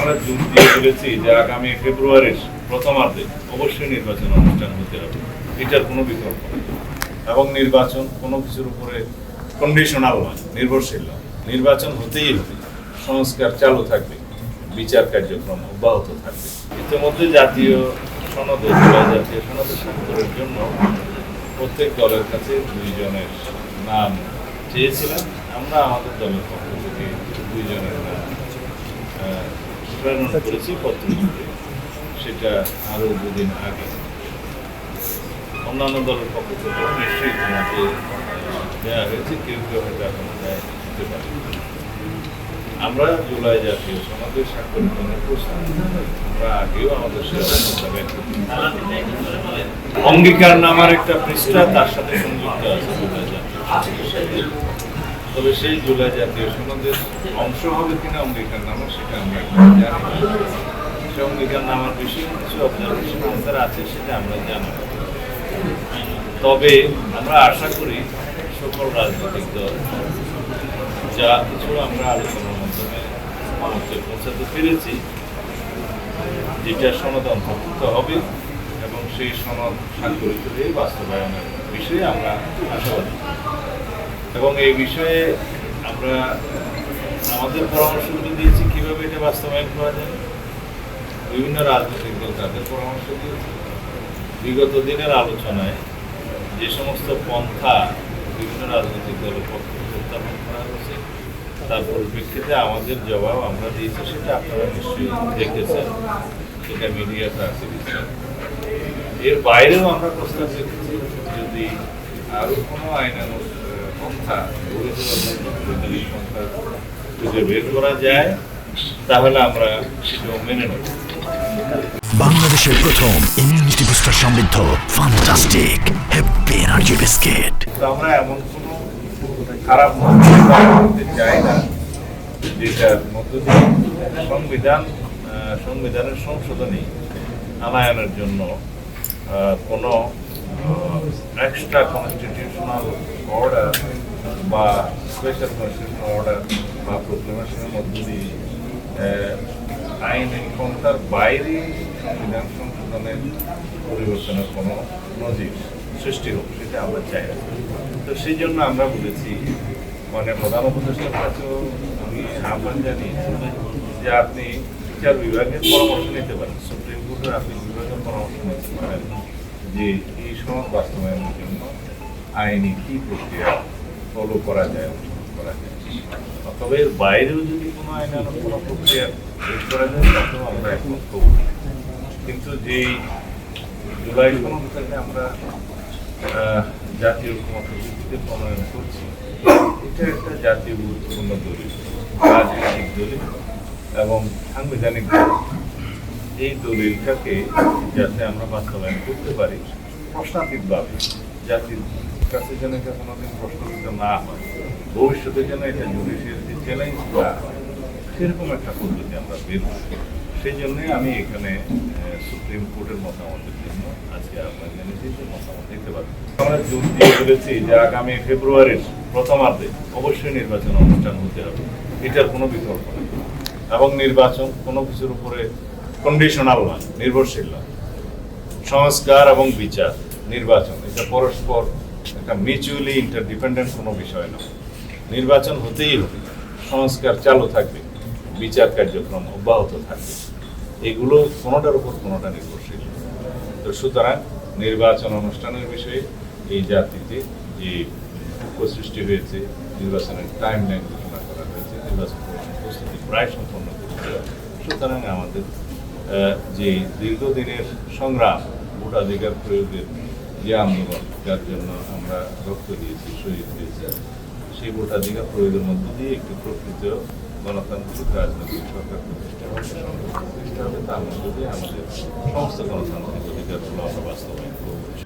আমরা জোর দিয়ে বলেছি যে আগামী ফেব্রুয়ারির প্রথমার্ধে অবশ্যই নির্বাচন অনুষ্ঠান হতে হবে, এটার কোনো বিকল্প নেই। এবং নির্বাচন কোনো কিছুর উপরে কন্ডিশনাল নয়, নির্ভরশীল নয়, নির্বাচন হতেই হবে, সংস্কার চালু থাকবে, বিচার কার্যক্রম অব্যাহত থাকবে। ইতিমধ্যে জাতীয় সনদে জাতীয় সনদে স্বাক্ষরের জন্য প্রত্যেক দলের কাছে 2 জনের নাম চেয়েছিলাম। আমরা আমাদের দলের পক্ষ থেকে 2 জনের নাম প্রেরণ করেছি পত্রটিতে, সেটা আরও 2 দিন আগে। অন্যান্য দলের পক্ষ থেকে নিশ্চয়ই তোমাকে দেওয়া হয়েছে, কেউ কেউ হয়তো এখন দিতে পারে। আমরা জুলাই জাতীয় সনদে স্বাক্ষরের জন্য প্রস্তুত। আমরা আগেও আমাদের অঙ্গীকার নামার একটা পৃষ্ঠা তার সাথে সংযুক্ত আছে জুলাই জাতীয়, তবে সেই জুলাই জাতীয় সনদের অংশ হবে কিনা অঙ্গীকার নামা সেটা আমরা জানি। সে অঙ্গীকার নামার বিষয়ে কিছু অবজারভেশন আনসার আছে, সেটা আমরা জানি। তবে আমরা আশা করি সকল রাজনৈতিক দল যা কিছু আমরা আলোচনার মাধ্যমে পৌঁছাতে পেরেছি, যেটা সনদ অন্তর্ভুক্ত হবে এবং সেই সনদ স্বাক্ষরিত হয়ে বাস্তবায়নের বিষয়ে আমরা আশাবাদী। এবং এই বিষয়ে আমরা আমাদের পরামর্শগুলো দিয়েছি কীভাবে এটা বাস্তবায়ন করা যায়। বিভিন্ন রাজনৈতিক দল তাদের পরামর্শ দিয়েছে। বিগত দিনের আলোচনায় যে সমস্ত পন্থা বিভিন্ন রাজনৈতিক দলের পক্ষ থেকে উত্থাপন করা হয়েছে, তার পরিপ্রেক্ষিতে আমাদের জবাব আমরা দিয়েছি, সেটা আপনারা নিশ্চয়ই দেখেছেন, সেটা মিডিয়াতে আছে দিচ্ছেন। এর বাইরেও আমরা প্রস্তাব রেখেছি, যদি আরও কোনো আইনানুগ পন্থা পন্থা খুঁজে বের করা যায়, তাহলে আমরা সেটাও মেনে নেব। বাংলাদেশের প্রথম ইমিউনিটি বুস্টার সমৃদ্ধ ফ্যান্টাস্টিক হ্যাপি এনার্জি বিস্কিট। আমরা এমন কোনো খারাপ করতে চাই না যেটার মধ্য দিয়ে সংবিধানের সংশোধনী আনায়নের জন্য কোনো এক্সট্রা কনস্টিটিউশনাল অর্ডার বা স্পেশাল কনস্টিটিউশনাল অর্ডার বা প্রোক্লেমেশনের মধ্য দিয়ে আইনি ক্ষমতার বাইরে সংবিধান সংশোধনের পরিবর্তনের কোনো নজির সৃষ্টি হোক, সেটা আমরা চাই না। তো সেই জন্য আমরা বলেছি, মানে প্রধান উপদেষ্টার কাছেও আমি আহ্বান জানিয়েছি যে আপনি বিচার বিভাগের পরামর্শ নিতে পারেন, সুপ্রিম কোর্টের আপিল বিভাগের পরামর্শ নিতে পারেন যে এই সনদ বাস্তবায়নের জন্য আইনি কী প্রক্রিয়া ফলো করা যায়, অনুসরণ করা যায়। তবে এর বাইরেও যদি কোনো আইনানুগ কোনো প্রক্রিয়া শেষ করা যায়, তাতেও আমরা এখন করব। কিন্তু যেই জুলাই সনদ থেকে আমরা জাতীয় ঐক্যমত্যের ভিত্তিতে প্রণয়ন করছি, এটা একটা জাতীয় গুরুত্বপূর্ণ দলিল, রাজনৈতিক দলিল এবং সাংবিধানিক দলিল। এই দলিলটাকে যাতে আমরা বাস্তবায়ন করতে পারি প্রশ্নাতীতভাবে, জাতির কাছে যেন এটা কোনোদিন প্রশ্নবিদ্ধ না হয়, ভবিষ্যতে যেন এটা জুডিশিয়াল যে চ্যালেঞ্জ করা হয়, সেরকম একটা পদ্ধতি আমরা বের করি। সেই জন্যই আমি এখানে সুপ্রিম কোর্টের মতামতের জন্য আজকে আপনার জানিয়েছি যে মতামত দিতে পারি। আমরা জোর দিয়ে বলেছি যে আগামী ফেব্রুয়ারির প্রথমার্ধে অবশ্যই নির্বাচন অনুষ্ঠান হতে হবে, এটার কোনো বিকল্প নেই। এবং নির্বাচন কোনো কিছুর উপরে কন্ডিশনাল নয়, নির্ভরশীল নয়, সংস্কার এবং বিচার, নির্বাচন এটা পরস্পর একটা মিউচুয়ালি ইন্টারডিপেন্ডেন্ট কোনো বিষয় নয়। নির্বাচন হতেই হবে, সংস্কার চালু থাকবে, বিচার কার্যক্রম অব্যাহত থাকবে। এগুলো কোনোটার উপর কোনোটা নির্ভরশীল। তো সুতরাং নির্বাচন অনুষ্ঠানের বিষয়ে এই জাতিতে যে দুঃখ সৃষ্টি হয়েছে, নির্বাচনের টাইম লাইন ঘোষণা করা হয়েছে, নির্বাচন প্রস্তুতি প্রায় সম্পন্ন করতে হবে। সুতরাং আমাদের যে দীর্ঘদিনের সংগ্রাম, ভোটাধিকার প্রয়োগের যে আন্দোলন, যার জন্য আমরা রক্ত দিয়েছি, শহীদ হয়েছি, সেই ভোটাধিকার প্রয়োগের মধ্য দিয়ে একটি প্রকৃত গণতান্ত্রিক রাজনৈতিক সরকার প্রতিষ্ঠা হবে, তার মধ্য দিয়ে আমাদের সমস্ত গণতান্ত্রিক অধিকারগুলো আমরা বাস্তবায়ন করব।